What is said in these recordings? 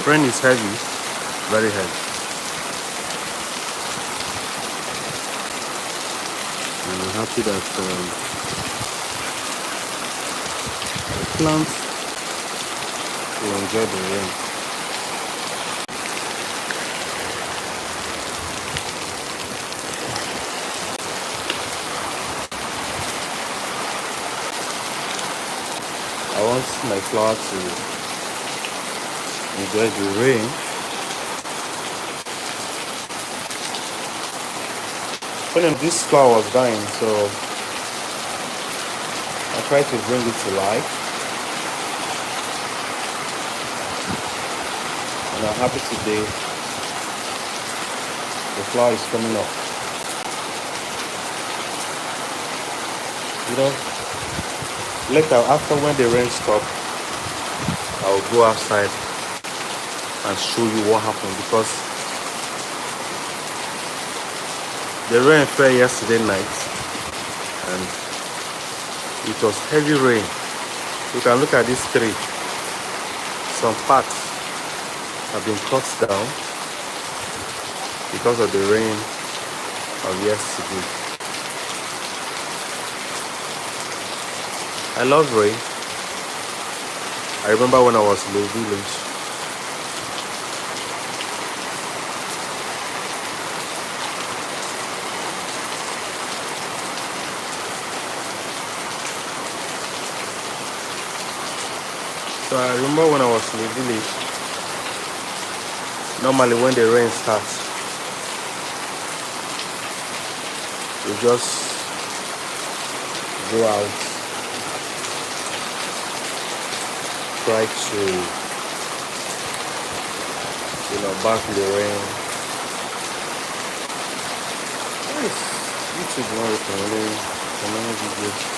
Rain is heavy, very heavy. And I'm happy that the plants will enjoy the rain. I want my flower to enjoy the rain. When this flower was dying, so I tried to bring it to life. And I'm happy today the flower is coming up. You know, later after when the rain stops, I'll go outside and show you what happened, because the rain fell yesterday night and it was heavy rain. You can look at this tree. Some parts have been cut down because of the rain of yesterday. I love rain. I remember when I was in the village. So I remember when I was in the village, normally when the rain starts, we just go out, try to, bath in the rain. Yes, YouTube now you can really videos.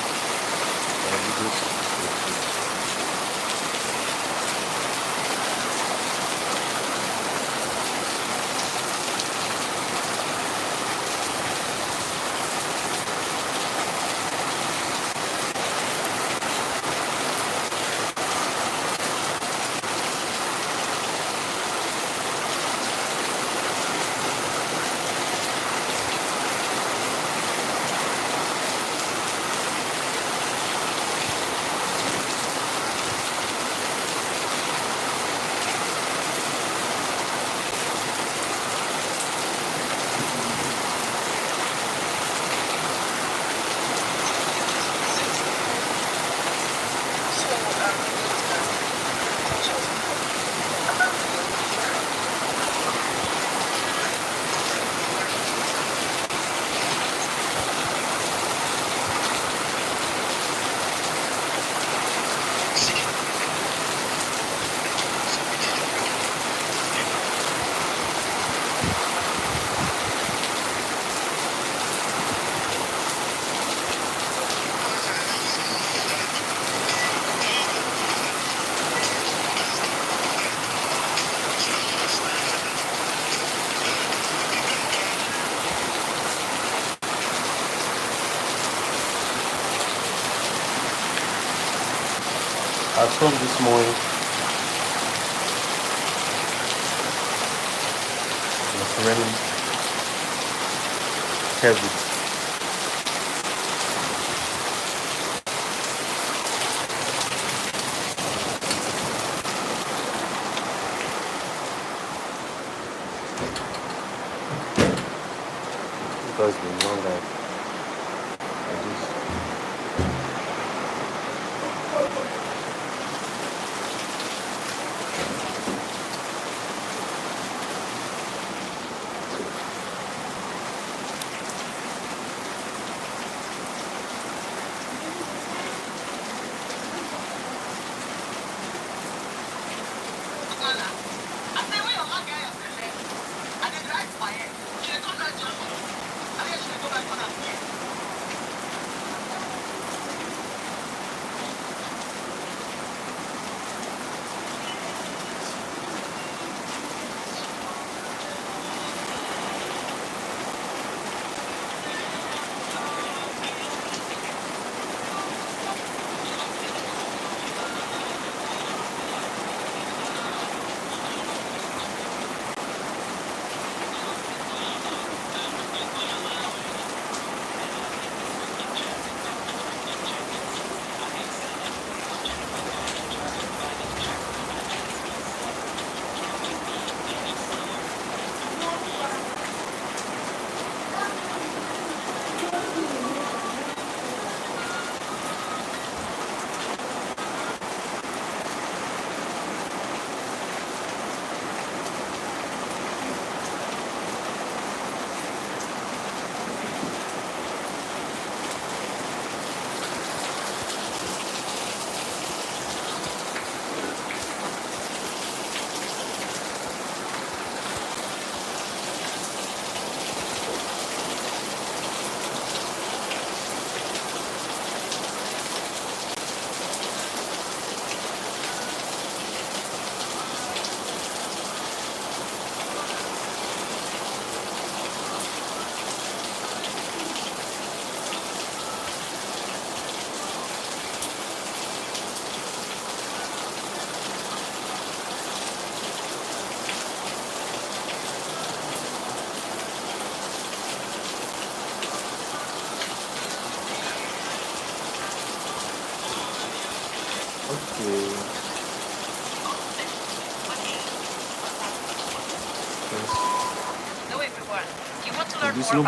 At home this morning, it's raining heavy. It has been long like this. Okay. Yes. No, everyone. You want to learn This more no about